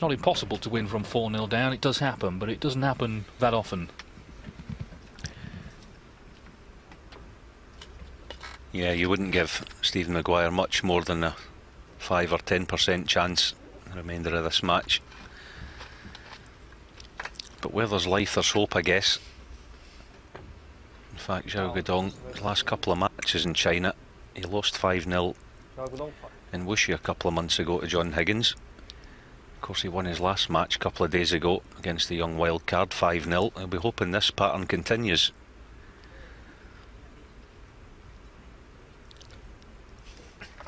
not impossible to win from 4-0 down. It does happen, but it doesn't happen that often. Yeah, you wouldn't give Stephen Maguire much more than a 5 or 10% chance the remainder of this match. But where there's life, there's hope, I guess. In fact, Xiao Guodong, his last couple of matches in China, he lost 5-0 in Wuxi a couple of months ago to John Higgins. Of course, he won his last match a couple of days ago against the young wild card, 5-0. I'll be hoping this pattern continues.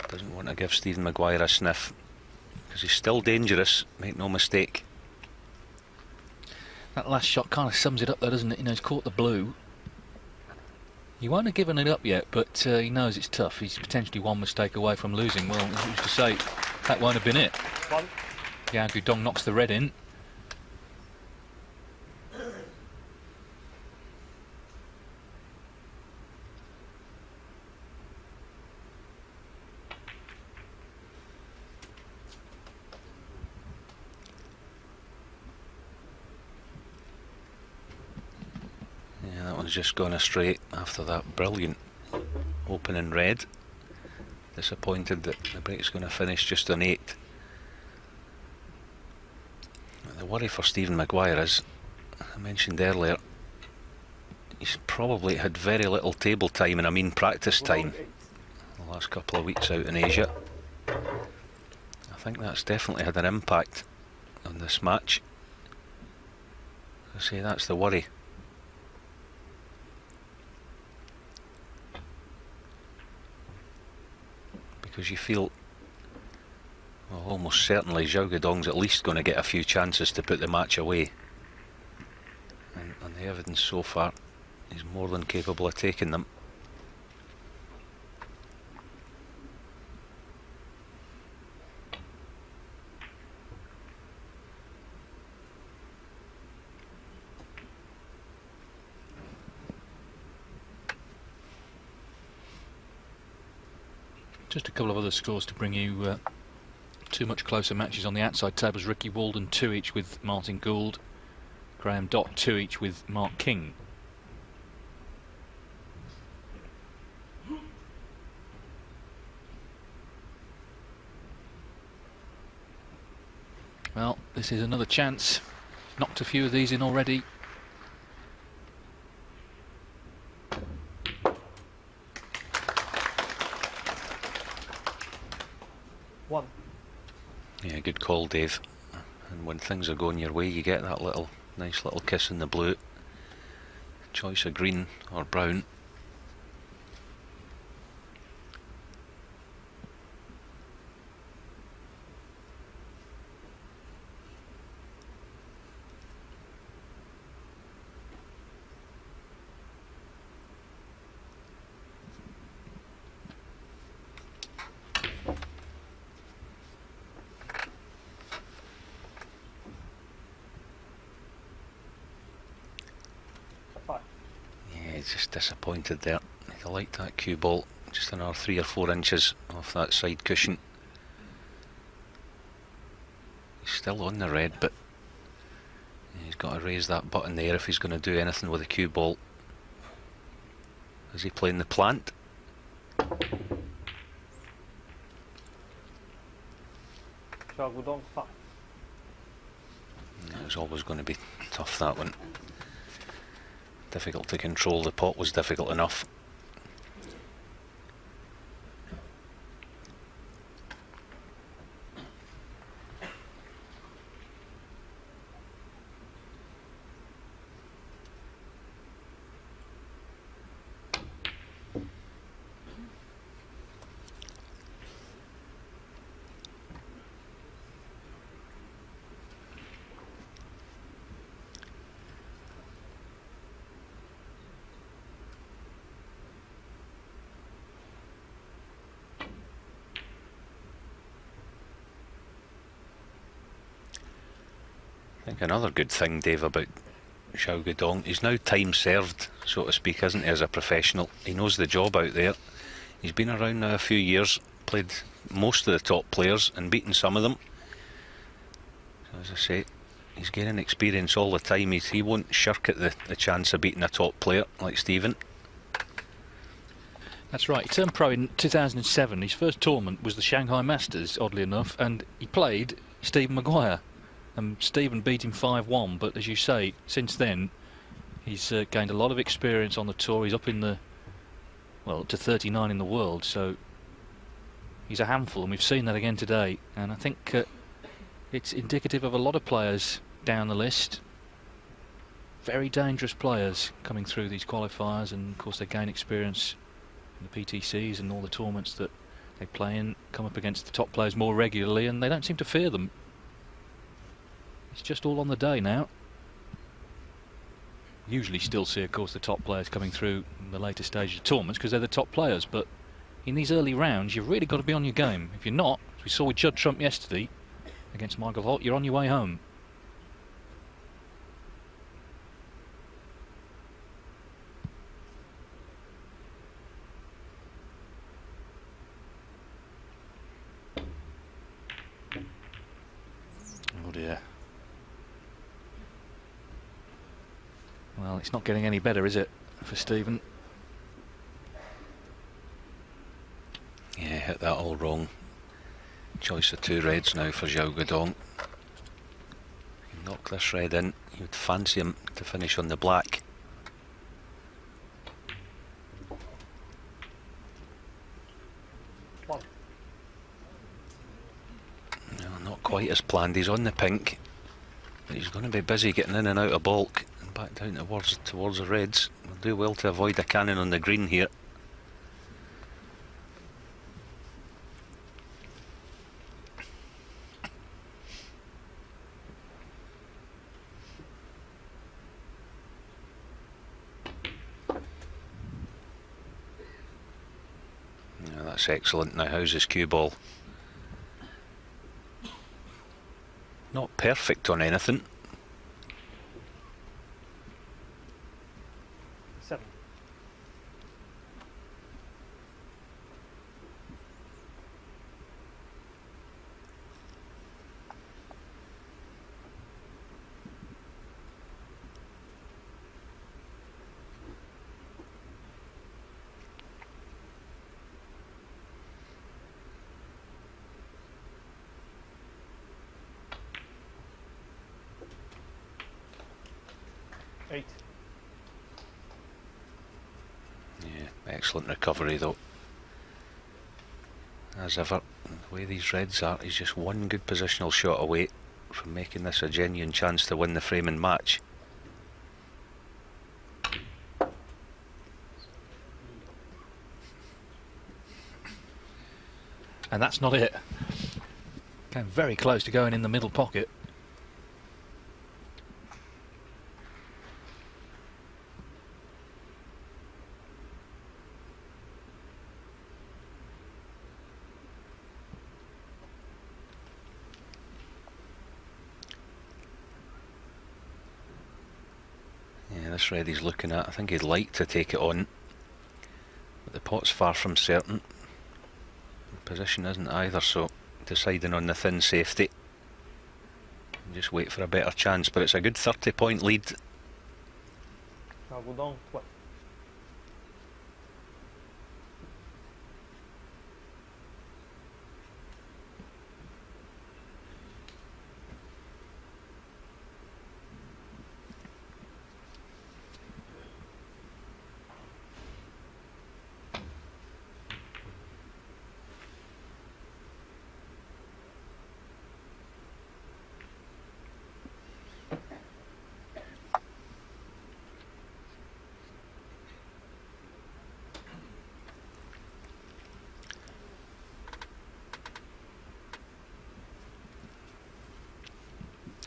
Doesn't want to give Stephen Maguire a sniff, because he's still dangerous, make no mistake. That last shot kind of sums it up though, doesn't it? You know, he's caught the blue. He won't have given it up yet, but he knows it's tough. He's potentially one mistake away from losing. Well, who's to say that won't have been it? Xiao Guodong knocks the red in. Yeah, that one's just gone astray after that brilliant opening red. Disappointed that the break's going to finish just on 8. The worry for Stephen Maguire is, I mentioned earlier, he's probably had very little table time, and I mean practice time, the last couple of weeks out in Asia. I think that's definitely had an impact on this match. I say that's the worry. Because you feel, well, almost certainly Xiao Guodong's at least going to get a few chances to put the match away. And on the evidence so far, he's more than capable of taking them. Just a couple of other scores to bring you two much closer matches on the outside tables. Ricky Walden 2 each with Martin Gould. Graham Dott 2 each with Mark King. Well, this is another chance. Knocked a few of these in already. Yeah, good call, Dave. And when things are going your way, you get that nice little kiss in the blue. Choice of green or brown. Just disappointed there. I like that cue ball, just another 3 or 4 inches off that side cushion. He's still on the red, but he's got to raise that button there if he's going to do anything with the cue ball. Is he playing the plant? Xiao 5. It was always going to be tough, that one. Difficult to control. The pot was difficult enough. I think another good thing, Dave, about Xiao Guodong, he's now time served, so to speak, isn't he, as a professional. He knows the job out there. He's been around now a few years, played most of the top players and beaten some of them. As I say, he's gaining experience all the time. He won't shirk at the chance of beating a top player like Stephen. That's right, he turned pro in 2007. His first tournament was the Shanghai Masters, oddly enough, and he played Stephen Maguire. And Stephen beat him 5-1, but as you say, since then, he's gained a lot of experience on the tour. He's up in the, well, up to 39 in the world, so he's a handful, and we've seen that again today. And I think it's indicative of a lot of players down the list. Very dangerous players coming through these qualifiers, and of course they gain experience in the PTCs and all the tournaments that they play in, come up against the top players more regularly, and they don't seem to fear them. It's just all on the day now. Usually still see, of course, the top players coming through in the later stages of tournaments because they're the top players, but in these early rounds you've really got to be on your game. If you're not, as we saw with Judd Trump yesterday against Michael Holt, you're on your way home. Oh dear. Well, it's not getting any better, is it, for Stephen? Yeah, hit that all wrong. Choice of 2 reds now for Xiao Guodong. Knock this red in, you'd fancy him to finish on the black. One. No, not quite as planned. He's on the pink, but he's going to be busy getting in and out of baulk and back down towards the reds. We'll do well to avoid a cannon on the green here. That's excellent. Now how's his cue ball? Not perfect on anything. 7. Eight. Yeah, excellent recovery though. As ever, the way these reds are, he's just one good positional shot away from making this a genuine chance to win the frame and match. And that's not it. Came very close to going in the middle pocket. Yeah, this red he's looking at, I think he'd like to take it on, but the pot's far from certain. The position isn't either, so deciding on the thin safety. Just wait for a better chance, but it's a good 30-point lead. Xiao Guodong 12.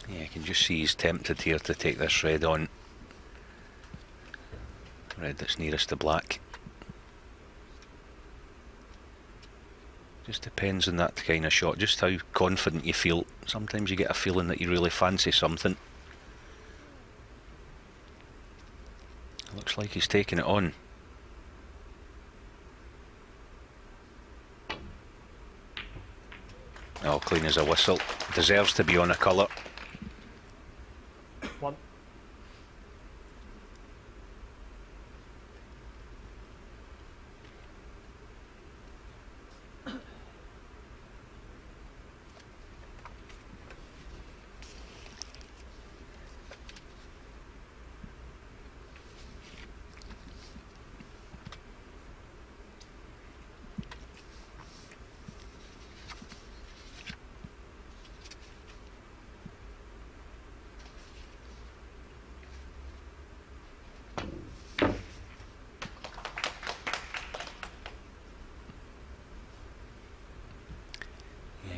Yeah, you can just see he's tempted here to take this red on. Red that's nearest to black. Just depends on that kind of shot, just how confident you feel. Sometimes you get a feeling that you really fancy something. Looks like he's taking it on. Oh, clean as a whistle. Deserves to be on a colour.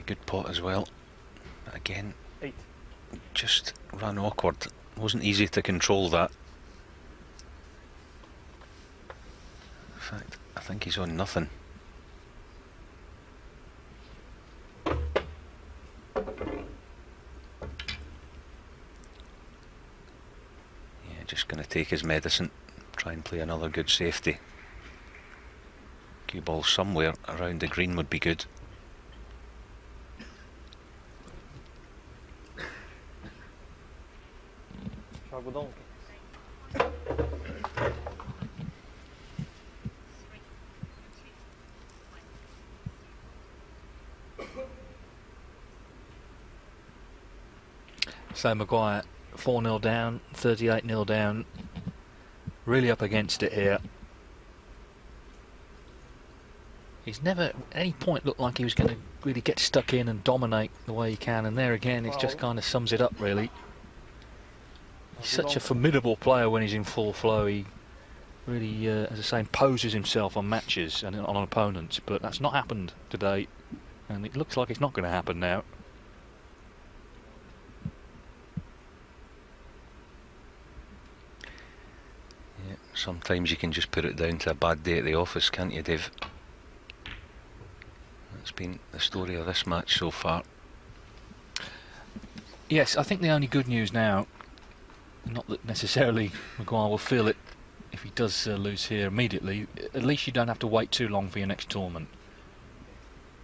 good pot as well. Again, 8. just ran awkward. Wasn't easy to control that. In fact, I think he's on nothing. Yeah, just going to take his medicine. Try and play another good safety. Cue ball somewhere around the green would be good. Xiao Guodong. So Maguire 4-0 down, 38-0 down. Really up against it here. He's never at any point looked like he was going to really get stuck in and dominate the way he can, and there again it just kind of sums it up really. He's such a formidable player when he's in full flow. He really, as I say, imposes himself on matches and on opponents, but that's not happened today, and it looks like it's not going to happen now. Yeah, sometimes you can just put it down to a bad day at the office, can't you, Dave? That's been the story of this match so far. Yes, I think the only good news now, not that necessarily Maguire will feel it if he does lose here immediately, at least you don't have to wait too long for your next tournament.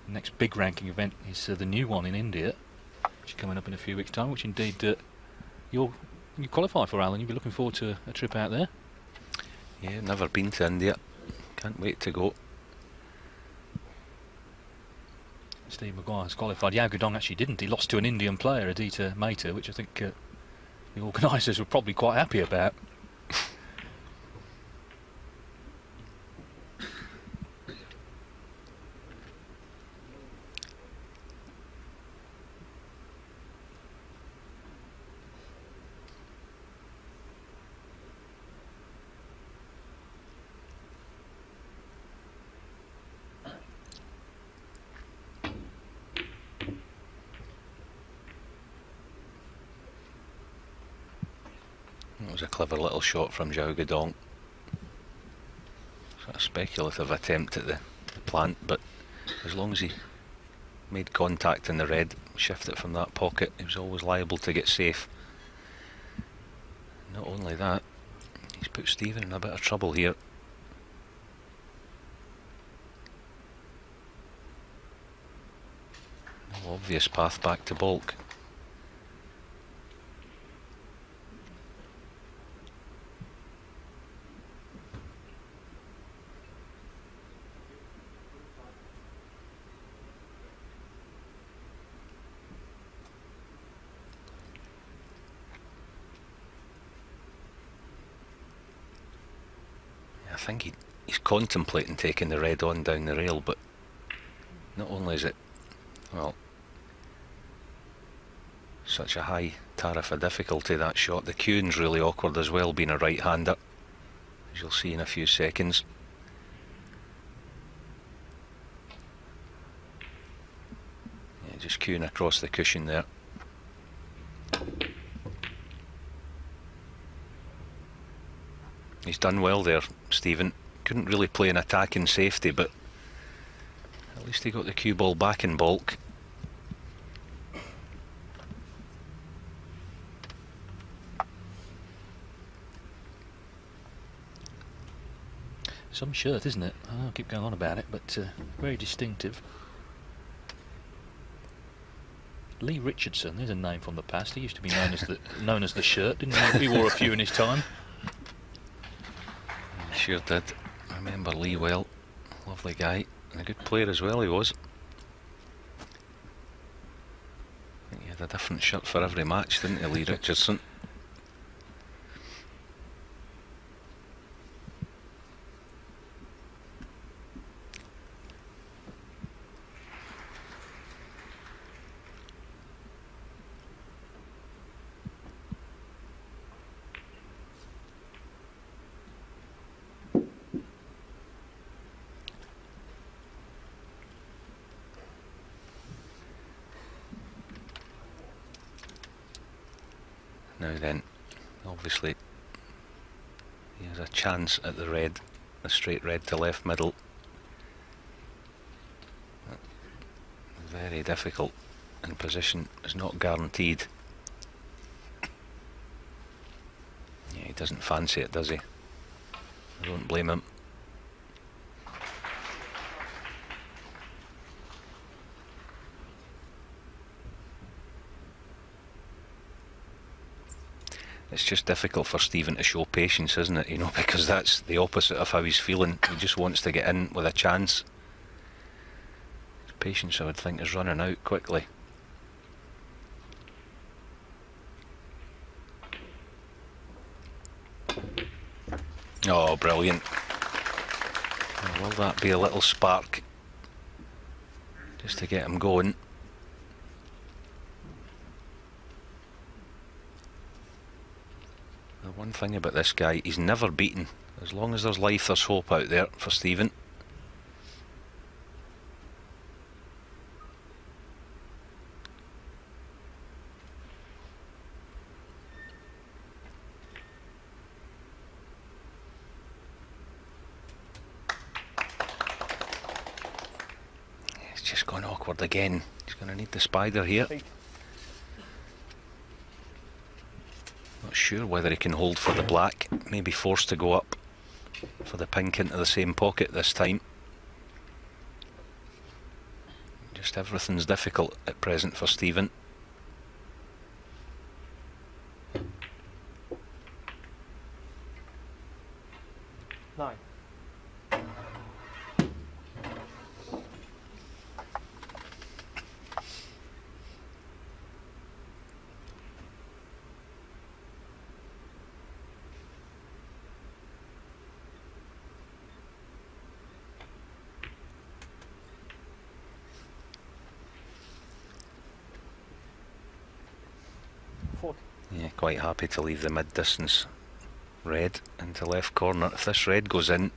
The next big ranking event is the new one in India, which is coming up in a few weeks' time, which indeed you qualify for, Alan. You'll be looking forward to a trip out there. Yeah, never been to India. Can't wait to go. Steve Maguire's qualified. Xiao Guodong actually didn't. He lost to an Indian player, Aditya Mehta, which I think the organisers were probably quite happy about. That was a clever little shot from Xiao Guodong. Sort of speculative attempt at the plant, but as long as he made contact in the red, shift it from that pocket, he was always liable to get safe. Not only that, he's put Stephen in a bit of trouble here. No obvious path back to baulk. I think he's contemplating taking the red on down the rail, but not only is it, well, such a high tariff of difficulty, that shot, the cueing's really awkward as well, being a right-hander, as you'll see in a few seconds. Yeah, just cueing across the cushion there. He's done well there, Stephen. Couldn't really play an attack in safety, but at least he got the cue ball back in baulk. Some shirt, isn't it? I'll keep going on about it, but very distinctive. Lee Richardson, there's a name from the past. He used to be known as the shirt, didn't he? He wore a few in his time. Sure did. I remember Lee well. Lovely guy. And a good player as well he was. I think he had a different shirt for every match, didn't he, Lee Richardson? Now then, obviously he has a chance at the red, the straight red to left middle. Very difficult, and position is not guaranteed. Yeah, he doesn't fancy it, does he? I don't blame him. It's just difficult for Stephen to show patience, isn't it? You know, because that's the opposite of how he's feeling. He just wants to get in with a chance. His patience, I would think, is running out quickly. Oh, brilliant. Now, will that be a little spark just to get him going? The one thing about this guy, he's never beaten. As long as there's life, there's hope out there for Stephen. It's just gone awkward again. He's going to need the spider here. Not sure whether he can hold for the black. Maybe forced to go up for the pink into the same pocket this time. Just everything's difficult at present for Stephen. Nine. Yeah, quite happy to leave the mid-distance red into left corner. If this red goes in,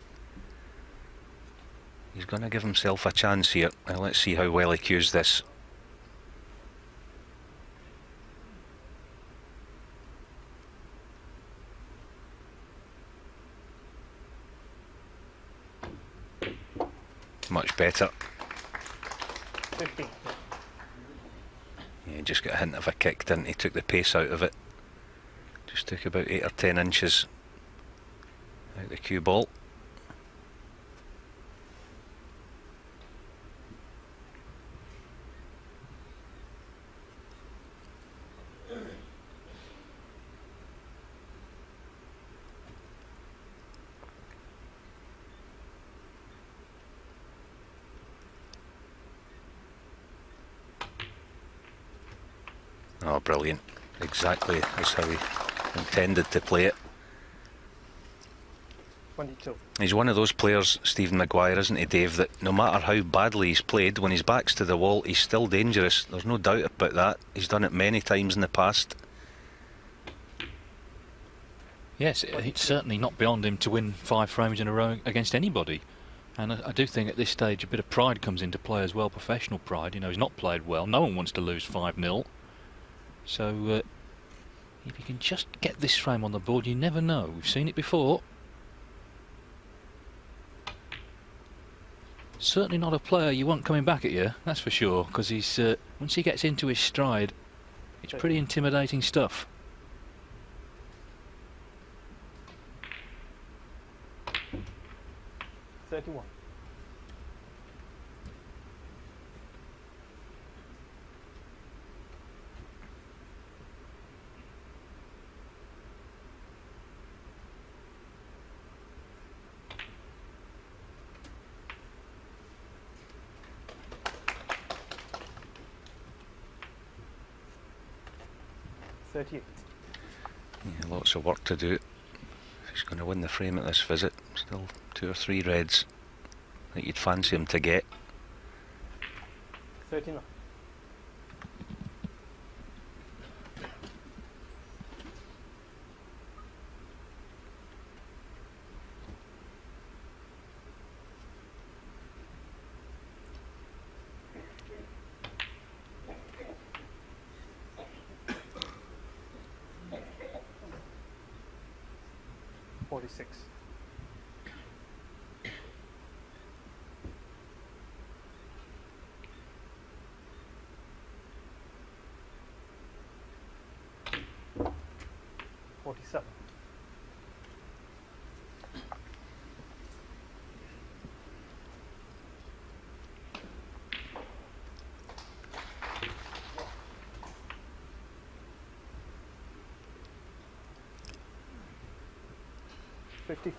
he's going to give himself a chance here. Now let's see how well he cues this. Much better. 15. Yeah, he just got a hint of a kick, didn't he? Took the pace out of it. Just took about 8 or 10 inches out the cue ball. Oh, brilliant. Exactly as how he intended to play it. 22. He's one of those players, Stephen Maguire, isn't he, Dave, that no matter how badly he's played, when his back's to the wall, he's still dangerous. There's no doubt about that. He's done it many times in the past. Yes, it's certainly not beyond him to win 5 frames in a row against anybody. And I do think at this stage a bit of pride comes into play as well, professional pride. You know, he's not played well. No one wants to lose 5-0. So if you can just get this frame on the board, you never know. We've seen it before. Certainly not a player you want coming back at you, that's for sure, because he's once he gets into his stride, it's pretty intimidating stuff. $31. $38. Yeah, lots of work to do. If he's going to win the frame at this visit, still 2 or 3 reds that you'd fancy him to get. 39. 46. $47. $54.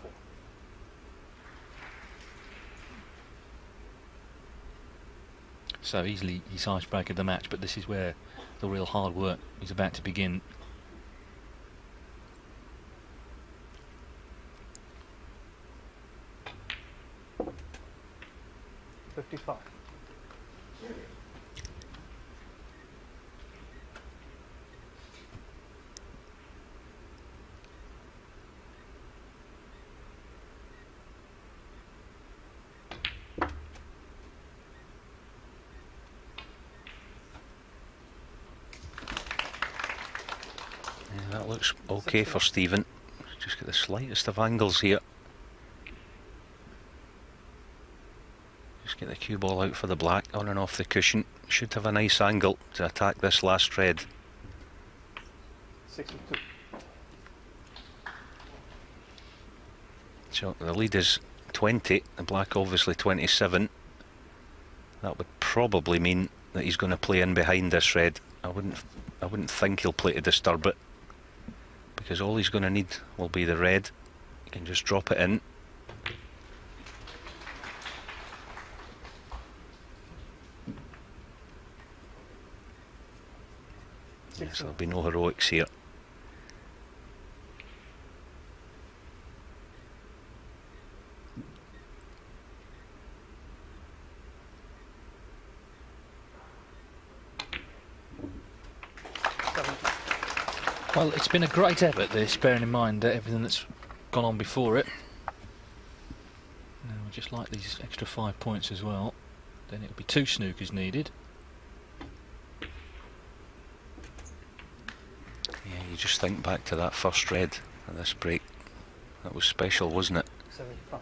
So easily his icebreaker of the match, but this is where the real hard work is about to begin. $55. Yeah, that looks okay for Stephen. Just get the slightest of angles here. Just get the cue ball out for the black, on and off the cushion. Should have a nice angle to attack this last red. 62. So the lead is 20, the black obviously 27. That would probably mean that he's going to play in behind this red. I wouldn't think he'll play to disturb it, because all he's going to need will be the red. He can just drop it in. Yes, there'll be no heroics here. Well, it's been a great effort this, bearing in mind everything that's gone on before it. Now, I just like these extra 5 points as well. Then it'll be 2 snookers needed. Yeah, you just think back to that first red at this break. That was special, wasn't it? 75.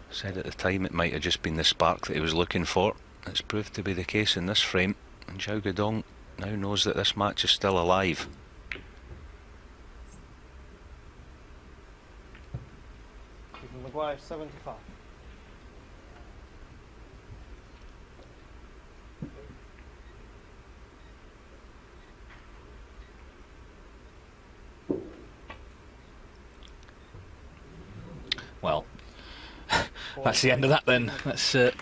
Said at the time it might have just been the spark that he was looking for. It's proved to be the case in this frame, and Xiao Guodong now knows that this match is still alive. Maguire 75. Well, that's the end of that then. That's a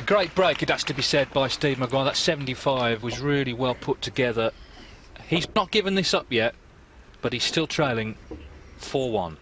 great break, it has to be said, by Steve Maguire. That 75 was really well put together. He's not given this up yet, but he's still trailing 4-1.